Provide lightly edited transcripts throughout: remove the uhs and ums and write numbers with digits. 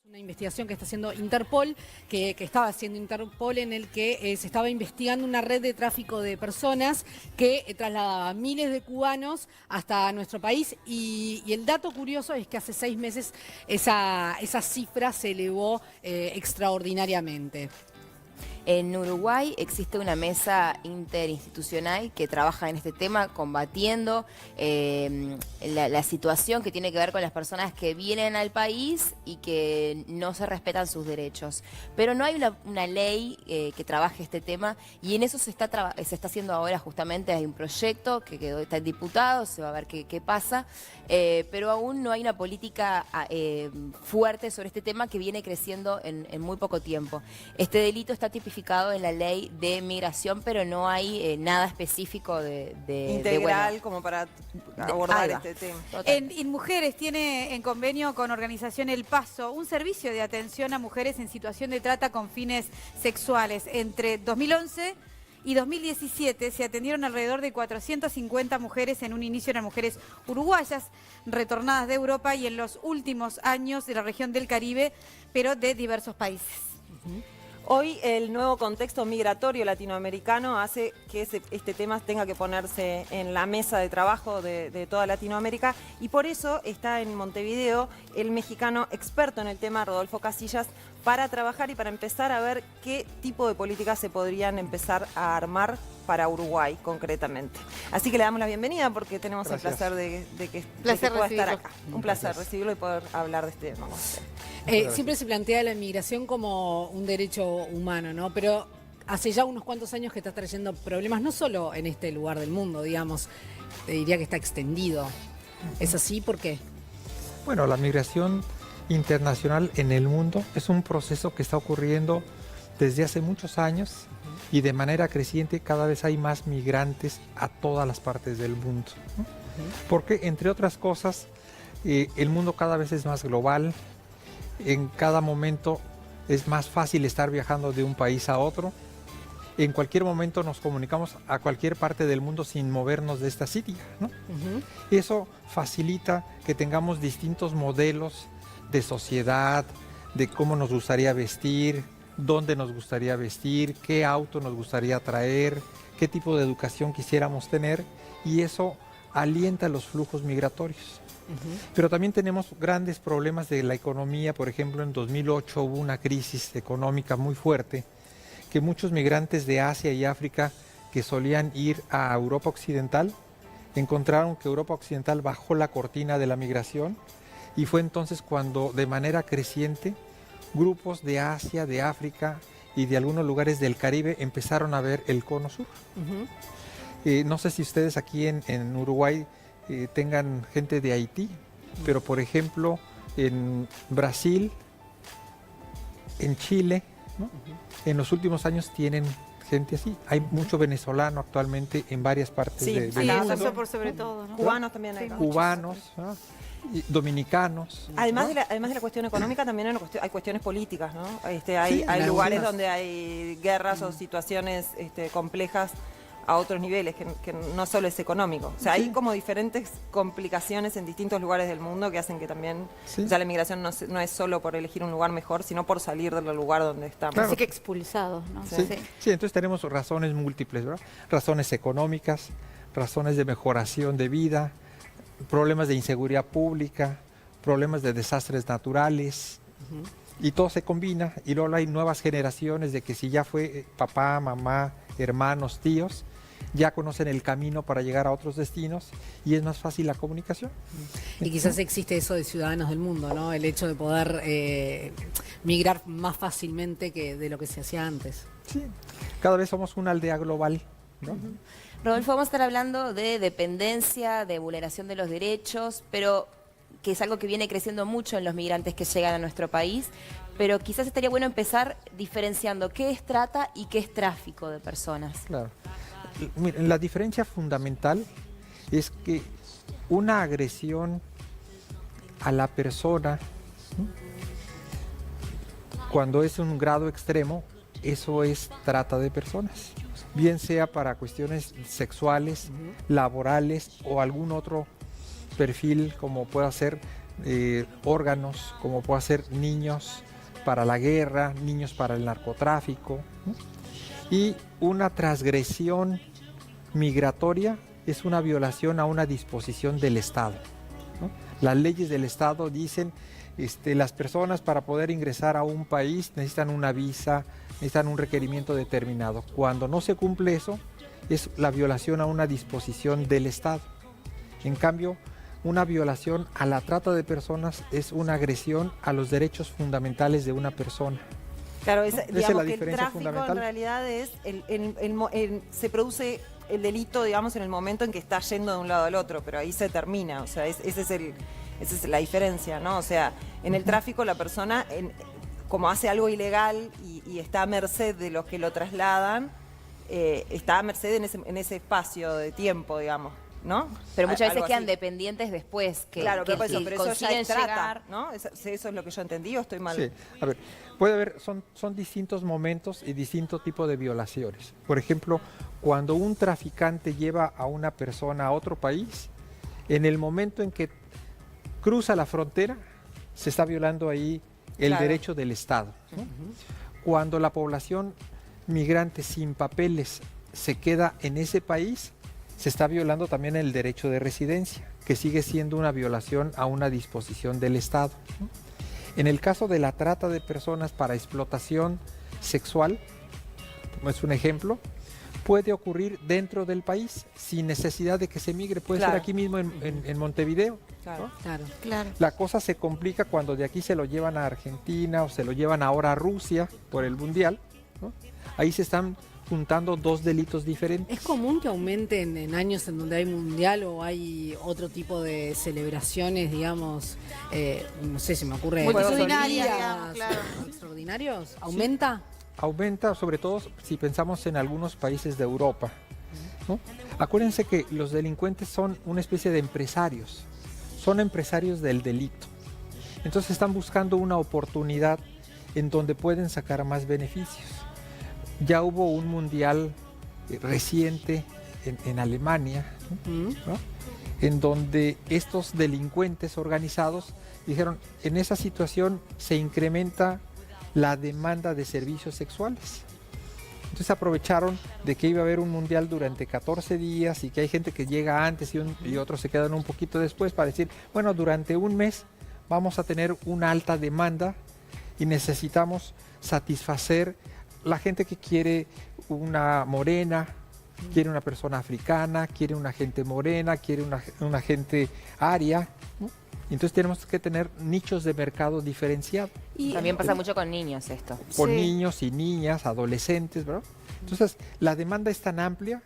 Una investigación que está haciendo Interpol, que estaba haciendo Interpol, en el que se estaba investigando una red de tráfico de personas que trasladaba miles de cubanos hasta nuestro país y el dato curioso es que hace 6 meses esa cifra se elevó extraordinariamente. En Uruguay existe una mesa interinstitucional que trabaja en este tema, combatiendo la situación que tiene que ver con las personas que vienen al país y que no se respetan sus derechos. Pero no hay una ley que trabaje este tema y en eso se está haciendo ahora justamente. Hay un proyecto que está en diputados, se va a ver qué pasa, pero aún no hay una política fuerte sobre este tema que viene creciendo en muy poco tiempo. Este delito está tipificado en la ley de migración, pero no hay nada específico integral como para abordar este tema. En Mujeres tiene en convenio con Organización El Paso un servicio de atención a mujeres en situación de trata con fines sexuales. Entre 2011 y 2017 se atendieron alrededor de 450 mujeres. En un inicio eran mujeres uruguayas retornadas de Europa y en los últimos años de la región del Caribe, pero de diversos países. Hoy el nuevo contexto migratorio latinoamericano hace que este tema tenga que ponerse en la mesa de trabajo de toda Latinoamérica y por eso está en Montevideo el mexicano experto en el tema, Rodolfo Casillas, para trabajar y para empezar a ver qué tipo de políticas se podrían empezar a armar para Uruguay concretamente. Así que le damos la bienvenida porque tenemos el placer de que pueda estar acá. Un placer recibirlo y poder hablar de este tema. Siempre se plantea la inmigración como un derecho humano, ¿no? Pero hace ya unos cuantos años que está trayendo problemas, no solo en este lugar del mundo, digamos, te diría que está extendido. ¿Es así? ¿Por qué? Bueno, la migración internacional en el mundo es un proceso que está ocurriendo desde hace muchos años y de manera creciente cada vez hay más migrantes a todas las partes del mundo, ¿no? Porque, entre otras cosas, el mundo cada vez es más global. En cada momento es más fácil estar viajando de un país a otro. En cualquier momento nos comunicamos a cualquier parte del mundo sin movernos de esta silla, ¿no? Eso facilita que tengamos distintos modelos de sociedad, de cómo nos gustaría vestir, dónde nos gustaría vestir, qué auto nos gustaría traer, qué tipo de educación quisiéramos tener, y eso alienta los flujos migratorios. Pero también tenemos grandes problemas de la economía. Por ejemplo, en 2008 hubo una crisis económica muy fuerte, que muchos migrantes de Asia y África que solían ir a Europa Occidental, encontraron que Europa Occidental bajó la cortina de la migración y fue entonces cuando de manera creciente grupos de Asia, de África y de algunos lugares del Caribe empezaron a ver el cono sur. No sé si ustedes aquí en Uruguay tengan gente de Haití, pero por ejemplo en Brasil, en Chile, ¿no? En los últimos años tienen gente así. Hay mucho venezolano actualmente en varias partes del mundo. Eso por sobre todo, ¿no? Cubanos también hay. Cubanos, ¿no? Y dominicanos. Además, ¿no? además de la cuestión económica, también hay cuestiones políticas, ¿no? Hay lugares donde hay guerras o situaciones complejas a otros niveles, que no solo es económico. O sea, hay como diferentes complicaciones en distintos lugares del mundo que hacen que también, o sea, la inmigración no es solo por elegir un lugar mejor, sino por salir del lugar donde estamos. Claro. Así que expulsados, ¿no? Sí, entonces tenemos razones múltiples, ¿verdad? Razones económicas, razones de mejoración de vida, problemas de inseguridad pública, problemas de desastres naturales, y todo se combina, y luego hay nuevas generaciones de que si ya fue papá, mamá, hermanos, tíos, ya conocen el camino para llegar a otros destinos y es más fácil la comunicación. Y quizás existe eso de ciudadanos del mundo, ¿no? El hecho de poder migrar más fácilmente que de lo que se hacía antes. Sí, cada vez somos una aldea global, ¿no? Rodolfo, vamos a estar hablando de dependencia, de vulneración de los derechos, pero que es algo que viene creciendo mucho en los migrantes que llegan a nuestro país, pero quizás estaría bueno empezar diferenciando qué es trata y qué es tráfico de personas. Claro. Miren, la diferencia fundamental es que una agresión a la persona, ¿no?, cuando es un grado extremo, eso es trata de personas, bien sea para cuestiones sexuales, laborales o algún otro perfil como pueda ser órganos, como puede ser niños para la guerra, niños para el narcotráfico, ¿no? Y una transgresión migratoria es una violación a una disposición del Estado, ¿no? Las leyes del Estado dicen, las personas para poder ingresar a un país necesitan una visa, necesitan un requerimiento determinado. Cuando no se cumple eso, es la violación a una disposición del Estado. En cambio, una violación a la trata de personas es una agresión a los derechos fundamentales de una persona. Claro, Esa es la digamos que el diferencia tráfico fundamental. en realidad es, se produce el delito, digamos, en el momento en que está yendo de un lado al otro, pero ahí se termina, o sea, esa es la diferencia, ¿no? O sea, en el tráfico la persona, como hace algo ilegal y está a merced de los que lo trasladan, está a merced en ese espacio de tiempo, digamos, ¿no? Pero muchas veces Algo quedan así. dependientes después, que, Claro, que pero si eso ya consiguen es trata, llegar... ¿no? Eso es lo que yo entendí, ¿o estoy mal? Sí, a ver, puede haber, son distintos momentos y distinto tipo de violaciones. Por ejemplo, cuando un traficante lleva a una persona a otro país, en el momento en que cruza la frontera, se está violando ahí el Claro. derecho del Estado, ¿no? Cuando la población migrante sin papeles se queda en ese país, se está violando también el derecho de residencia, que sigue siendo una violación a una disposición del Estado, ¿no? En el caso de la trata de personas para explotación sexual, como es un ejemplo, puede ocurrir dentro del país sin necesidad de que se migre, puede Claro. ser aquí mismo en Montevideo. Claro. ¿no? Claro. Claro. La cosa se complica cuando de aquí se lo llevan a Argentina o se lo llevan ahora a Rusia por el Mundial, ¿no? Ahí se están juntando dos delitos diferentes. ¿Es común que aumenten en años en donde hay mundial o hay otro tipo de celebraciones, digamos, no sé, se me ocurre... Multitudinarias, días digamos, claro. extraordinarios? ¿Aumenta? Aumenta sobre todo si pensamos en algunos países de Europa, ¿no? Acuérdense que los delincuentes son una especie de empresarios, son empresarios del delito. Entonces están buscando una oportunidad en donde pueden sacar más beneficios. Ya hubo un mundial reciente en Alemania, ¿no? En donde estos delincuentes organizados dijeron, en esa situación se incrementa la demanda de servicios sexuales. Entonces aprovecharon de que iba a haber un mundial durante 14 días y que hay gente que llega antes y otros se quedan un poquito después para decir, bueno, durante un mes vamos a tener una alta demanda y necesitamos satisfacer la gente que quiere una morena, quiere una persona africana, quiere una gente morena, quiere una gente aria, ¿no? Entonces tenemos que tener nichos de mercado diferenciados. Y También pasa mucho con niños esto. Con Sí. niños y niñas, adolescentes, ¿verdad? Entonces, la demanda es tan amplia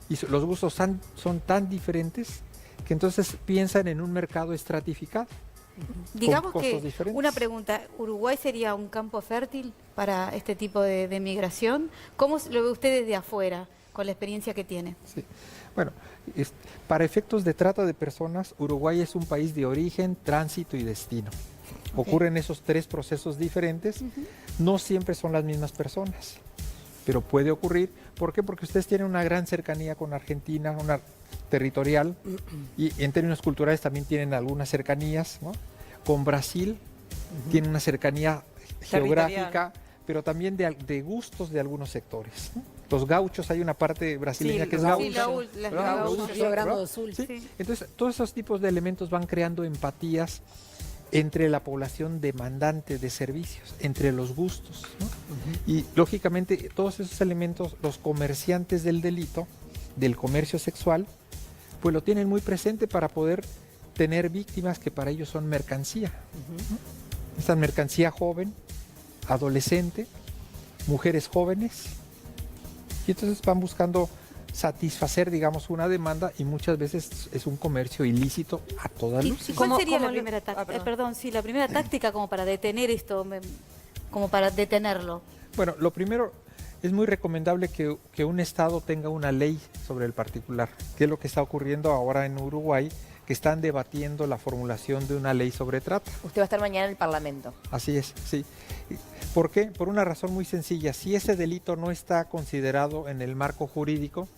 y los gustos son tan diferentes que entonces piensan en un mercado estratificado. digamos con que, costos diferentes. una pregunta, ¿Uruguay sería un campo fértil para este tipo de migración? ¿Cómo lo ve usted desde afuera, con la experiencia que tiene? Sí. Bueno, para efectos de trata de personas, Uruguay es un país de origen, tránsito y destino. Ocurren esos tres procesos diferentes, no siempre son las mismas personas, pero puede ocurrir. ¿Por qué? Porque ustedes tienen una gran cercanía con Argentina, una territorial, y en términos culturales también tienen algunas cercanías, ¿no? Con Brasil tiene una cercanía geográfica, pero también de gustos de algunos sectores, ¿no? Los gauchos, hay una parte brasileña Sí, que es los gaucha. Sí, la ¿verdad? gaucha. Gauchos, Río Grande ¿verdad? do Sul. Sí. Sí. Entonces, todos esos tipos de elementos van creando empatías entre la población demandante de servicios, entre los gustos, ¿no? Y lógicamente todos esos elementos, los comerciantes del delito, del comercio sexual, pues lo tienen muy presente para poder tener víctimas que para ellos son mercancía. ¿No? Esta mercancía joven, adolescente, mujeres jóvenes, y entonces van buscando satisfacer, digamos, una demanda y muchas veces es un comercio ilícito a toda ¿Y luz. cuál ¿Cómo- sería cómo la lo- primera Ah, táctica? perdón. La primera táctica como para detener esto, como para detenerlo. Bueno, lo primero, es muy recomendable que un Estado tenga una ley sobre el particular, que es lo que está ocurriendo ahora en Uruguay, que están debatiendo la formulación de una ley sobre trata. Usted va a estar mañana en el Parlamento. Así es, sí. ¿Por qué? Por una razón muy sencilla. Si ese delito no está considerado en el marco jurídico,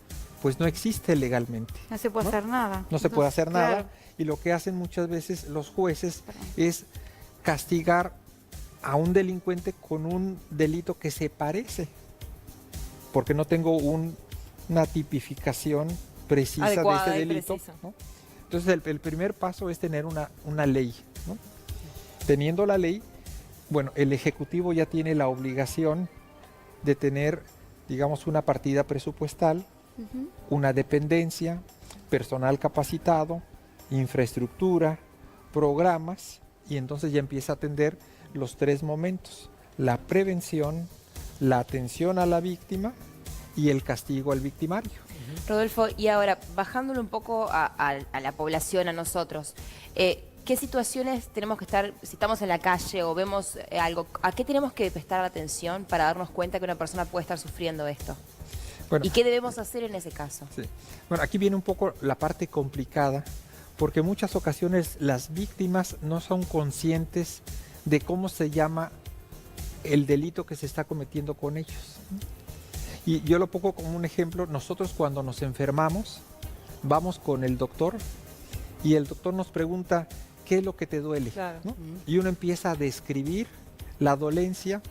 pues no existe legalmente. No se puede hacer nada. No se puede hacer Claro. nada, y lo que hacen muchas veces los jueces es castigar a un delincuente con un delito que se parece, porque no tengo una tipificación precisa Adecuada de este y delito, precisa. ¿no? Entonces el primer paso es tener una ley, ¿no? Teniendo la ley, bueno, el Ejecutivo ya tiene la obligación de tener, digamos, una partida presupuestal, una dependencia, personal capacitado, infraestructura, programas, y entonces ya empieza a atender los 3 momentos: la prevención, la atención a la víctima y el castigo al victimario. Rodolfo, y ahora, bajándolo un poco a la población, a nosotros, ¿qué situaciones tenemos que estar, si estamos en la calle o vemos algo, a qué tenemos que prestar atención para darnos cuenta que una persona puede estar sufriendo esto? Bueno, ¿Y qué debemos hacer en ese caso? sí. Bueno, aquí viene un poco la parte complicada, porque en muchas ocasiones las víctimas no son conscientes de cómo se llama el delito que se está cometiendo con ellos. Y yo lo pongo como un ejemplo: nosotros cuando nos enfermamos, vamos con el doctor y el doctor nos pregunta qué es lo que te duele, Claro. ¿no? Y uno empieza a describir la dolencia,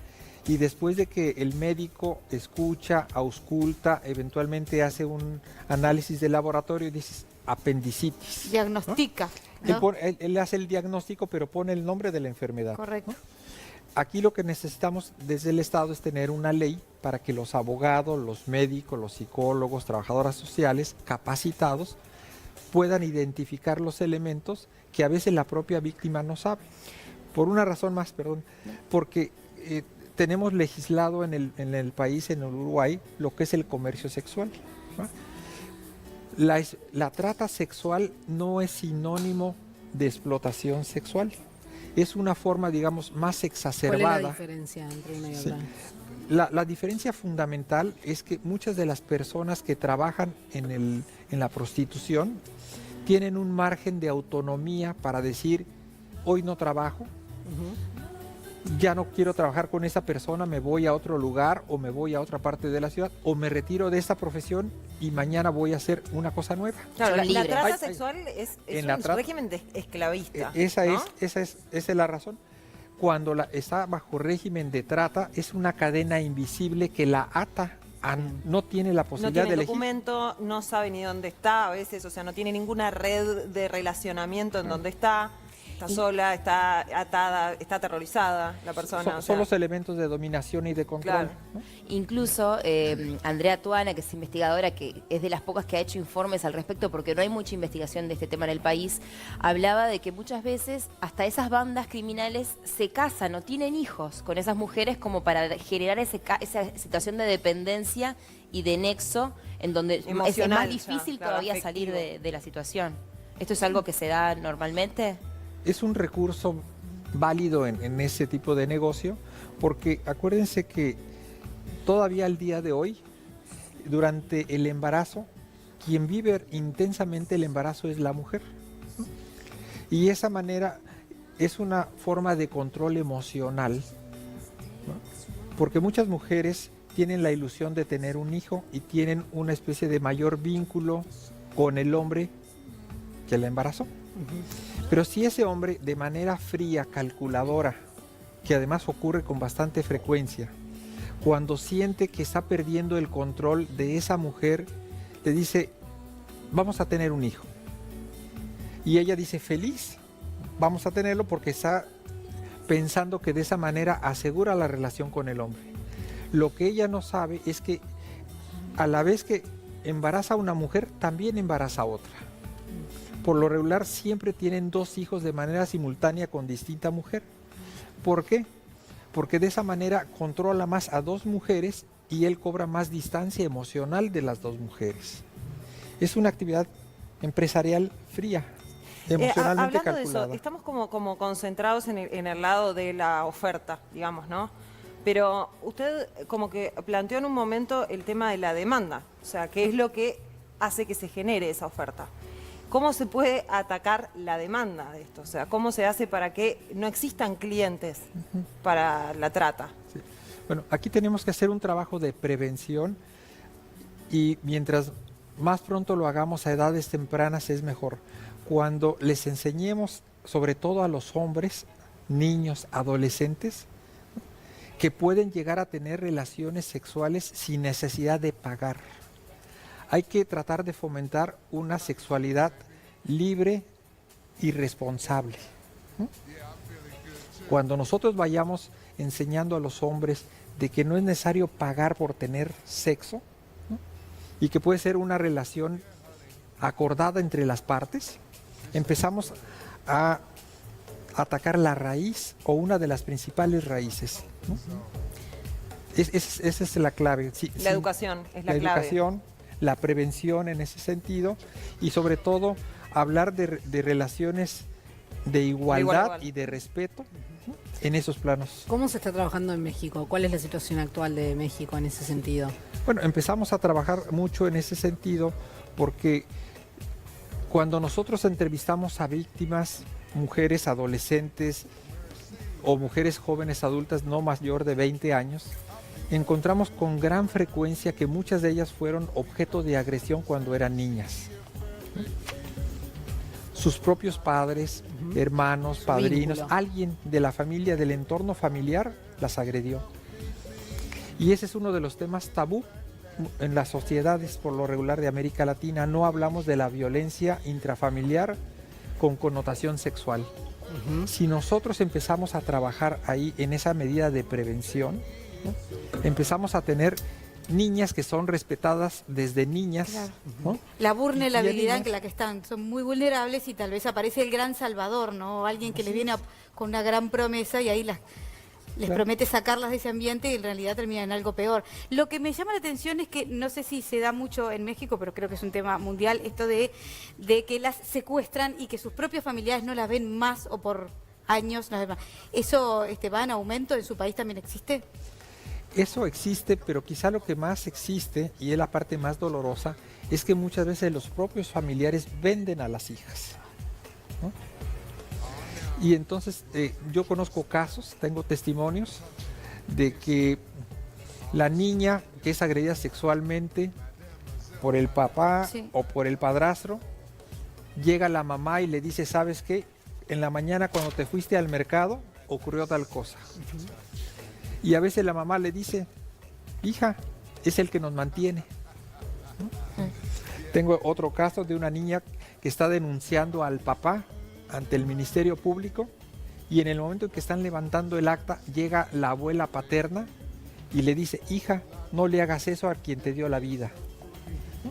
y después de que el médico escucha, ausculta, eventualmente hace un análisis de laboratorio y dices apendicitis. Diagnostica. Él, ¿no? él hace el diagnóstico, pero pone el nombre de la enfermedad. Correcto. Aquí lo que necesitamos desde el Estado es tener una ley para que los abogados, los médicos, los psicólogos, trabajadoras sociales capacitados puedan identificar los elementos que a veces la propia víctima no sabe. Por una razón más, perdón, porque tenemos legislado en el país, en el Uruguay, lo que es el comercio sexual, ¿no? La trata sexual no es sinónimo de explotación sexual. Es una forma, digamos, más ¿Cuál exacerbada. es la diferencia entre una y Sí. otra? La diferencia fundamental es que muchas de las personas que trabajan en la prostitución tienen un margen de autonomía para decir: hoy no trabajo, ya no quiero trabajar con esa persona, me voy a otro lugar o me voy a otra parte de la ciudad o me retiro de esta profesión y mañana voy a hacer una cosa nueva. Claro, Son la libres. trata Ay, sexual es en un la trata- régimen esclavista. Esa ¿no? es la razón. Cuando está bajo régimen de trata, es una cadena invisible que la ata, no tiene la No posibilidad tiene de elegir. documento, no sabe ni dónde está a veces, o sea, no tiene ninguna red de relacionamiento en donde está sola, está atada, está aterrorizada la persona. Son, o sea, son los elementos de dominación y de control, Claro. ¿no? Incluso Andrea Tuana, que es investigadora, que es de las pocas que ha hecho informes al respecto, porque no hay mucha investigación de este tema en el país, hablaba de que muchas veces hasta esas bandas criminales se casan o tienen hijos con esas mujeres como para generar esa situación de dependencia y de nexo en donde es Emocional más ya, difícil claro, todavía afectivo. salir de la situación. ¿Esto es algo que se da normalmente? Es un recurso válido en ese tipo de negocio, porque acuérdense que todavía al día de hoy, durante el embarazo, quien vive intensamente el embarazo es la mujer. Y esa manera es una forma de control emocional, ¿no? Porque muchas mujeres tienen la ilusión de tener un hijo y tienen una especie de mayor vínculo con el hombre que la embarazó. Pero si ese hombre, de manera fría, calculadora, que además ocurre con bastante frecuencia, cuando siente que está perdiendo el control de esa mujer, le dice: vamos a tener un hijo. Y ella dice: feliz, vamos a tenerlo, porque está pensando que de esa manera asegura la relación con el hombre. Lo que ella no sabe es que a la vez que embaraza a una mujer, también embaraza a otra. Por lo regular siempre tienen 2 hijos de manera simultánea con distinta mujer. ¿Por qué? Porque de esa manera controla más a 2 mujeres y él cobra más distancia emocional de las 2 mujeres. Es una actividad empresarial fría, emocionalmente hablando calculada. de eso, estamos como concentrados en el lado de la oferta, digamos, ¿no? Pero usted como que planteó en un momento el tema de la demanda, o sea, ¿qué es lo que hace que se genere esa oferta? ¿Cómo se puede atacar la demanda de esto? O sea, ¿cómo se hace para que no existan clientes para la trata? Sí. Bueno, aquí tenemos que hacer un trabajo de prevención, y mientras más pronto lo hagamos a edades tempranas es mejor. Cuando les enseñemos, sobre todo a los hombres, niños, adolescentes, que pueden llegar a tener relaciones sexuales sin necesidad de pagar. Hay que tratar de fomentar una sexualidad libre y responsable. Cuando nosotros vayamos enseñando a los hombres de que no es necesario pagar por tener sexo, ¿no? Y que puede ser una relación acordada entre las partes, empezamos a atacar la raíz o una de las principales raíces, ¿no? Esa es la clave. La educación es la clave. La educación, la prevención en ese sentido y sobre todo hablar de relaciones de igualdad y de respeto, ¿no? En esos planos. ¿Cómo se está trabajando en México? ¿Cuál es la situación actual de México en ese sentido? Bueno, empezamos a trabajar mucho en ese sentido porque cuando nosotros entrevistamos a víctimas, mujeres adolescentes o mujeres jóvenes adultas no mayor de 20 años, encontramos con gran frecuencia que muchas de ellas fueron objeto de agresión cuando eran niñas. Sus propios padres, hermanos, padrinos, vínculo. alguien de la familia, del entorno familiar, las agredió. Y ese es uno de los temas tabú en las sociedades, por lo regular, de América Latina. No hablamos de la violencia intrafamiliar con connotación sexual. Si nosotros empezamos a trabajar ahí en esa medida de prevención, ¿no? Empezamos a tener niñas que son respetadas desde niñas, Claro. ¿no? La vulnerabilidad niñas. en la que están, son muy vulnerables y tal vez aparece el gran salvador, ¿no? O alguien que les viene con una gran promesa y ahí les Claro. promete sacarlas de ese ambiente y en realidad termina en algo peor. Lo que me llama la atención es que, no sé si se da mucho en México, pero creo que es un tema mundial, esto de que las secuestran y que sus propios familiares no las ven más o por años. No las ven más. ¿Eso va en aumento? ¿En su país también existe? Eso existe, pero quizá lo que más existe, y es la parte más dolorosa, es que muchas veces los propios familiares venden a las hijas, ¿no? Y entonces yo conozco casos, tengo testimonios de que la niña que es agredida sexualmente por el papá Sí. o por el padrastro, llega la mamá y le dice, ¿sabes qué? En la mañana cuando te fuiste al mercado ocurrió tal cosa. Y a veces la mamá le dice, hija, es el que nos mantiene, ¿no? Tengo otro caso de una niña que está denunciando al papá ante el Ministerio Público y en el momento en que están levantando el acta llega la abuela paterna y le dice, hija, no le hagas eso a quien te dio la vida.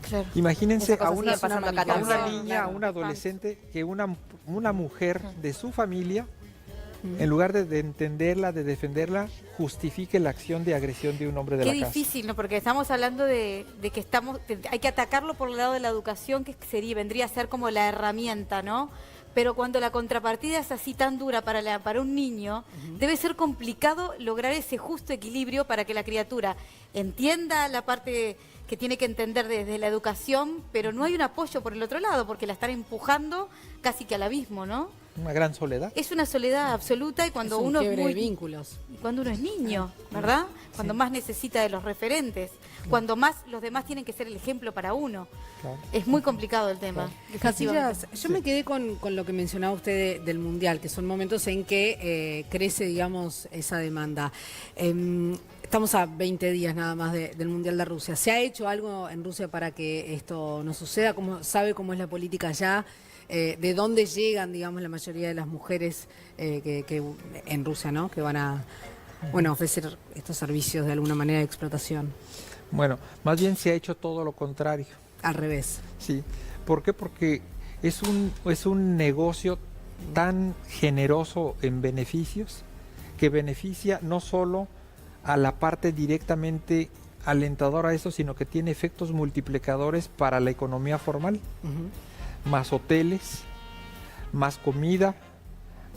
Claro. Imagínense Esa a cosa una, sigue pasando acá a una también. niña, a un adolescente, que una mujer de su familia, en lugar de entenderla, de defenderla, justifique la acción de agresión de un hombre de Qué la casa. difícil, ¿no? Porque estamos hablando de que hay que atacarlo por el lado de la educación, que vendría a ser como la herramienta, ¿no? Pero cuando la contrapartida es así tan dura para un niño, debe ser complicado lograr ese justo equilibrio para que la criatura entienda la parte que tiene que entender desde la educación, pero no hay un apoyo por el otro lado, porque la están empujando casi que al abismo, ¿no? Una gran soledad. Es una soledad absoluta y cuando Es un uno es quiebre muy de vínculos. y cuando uno es niño, ¿verdad? Cuando más necesita de los referentes, cuando más los demás tienen que ser el ejemplo para uno. Claro. Es muy complicado el tema. Casillas, yo me quedé con lo que mencionaba usted del Mundial, que son momentos en que crece, digamos, esa demanda. Estamos a 20 días nada más del Mundial de Rusia. ¿Se ha hecho algo en Rusia para que esto no suceda? ¿Sabe cómo es la política allá? ¿De dónde llegan, digamos, la mayoría de las mujeres que en Rusia, ¿no? Que van a ofrecer estos servicios de alguna manera de explotación? Bueno, más bien se ha hecho todo lo contrario. Al revés. Sí. ¿Por qué? Porque es un negocio tan generoso en beneficios que beneficia no solo a la parte directamente alentadora a eso, sino que tiene efectos multiplicadores para la economía formal. Más hoteles, más comida,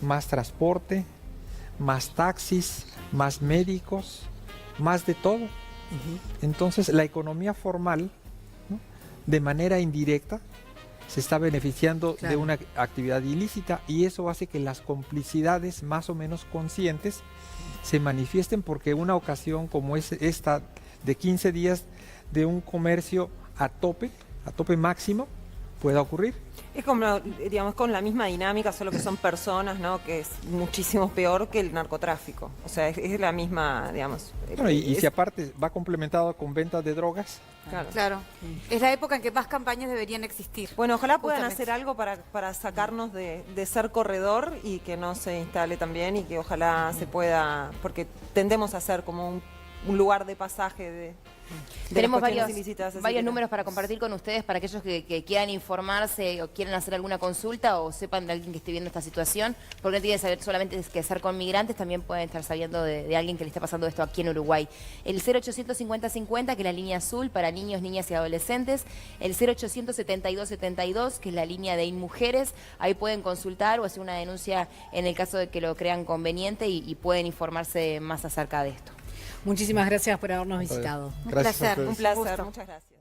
más transporte, más taxis, más médicos, más de todo. Entonces la economía formal, ¿no?, de manera indirecta se está beneficiando de Claro. una actividad ilícita y eso hace que las complicidades más o menos conscientes se manifiesten, porque una ocasión como es esta de 15 días de un comercio a tope, a tope máximo pueda ocurrir. Es como, digamos, con la misma dinámica, solo que son personas, ¿no? Que es muchísimo peor que el narcotráfico. O sea, es la misma, digamos. Bueno, y es- si aparte va complementado con ventas de drogas, claro. Claro. Es la época en que más campañas deberían existir. Bueno, ojalá puedan Justamente. hacer algo para sacarnos de ser corredor y que no se instale también y que ojalá se pueda, porque tendemos a ser como un lugar de pasaje de Tenemos las cuestiones varios, ilícitas, así varios que no. números para compartir con ustedes, para aquellos que quieran informarse o quieran hacer alguna consulta o sepan de alguien que esté viendo esta situación, porque no tienen que saber solamente que ser con migrantes, también pueden estar sabiendo de alguien que le está pasando esto aquí en Uruguay. El 0800 5050, que es la línea azul para niños, niñas y adolescentes, el 0800 7272, que es la línea de InMujeres, ahí pueden consultar o hacer una denuncia en el caso de que lo crean conveniente y pueden informarse más acerca de esto. Muchísimas gracias por habernos visitado. gracias a placer. ustedes. Un placer, Gusto. muchas gracias.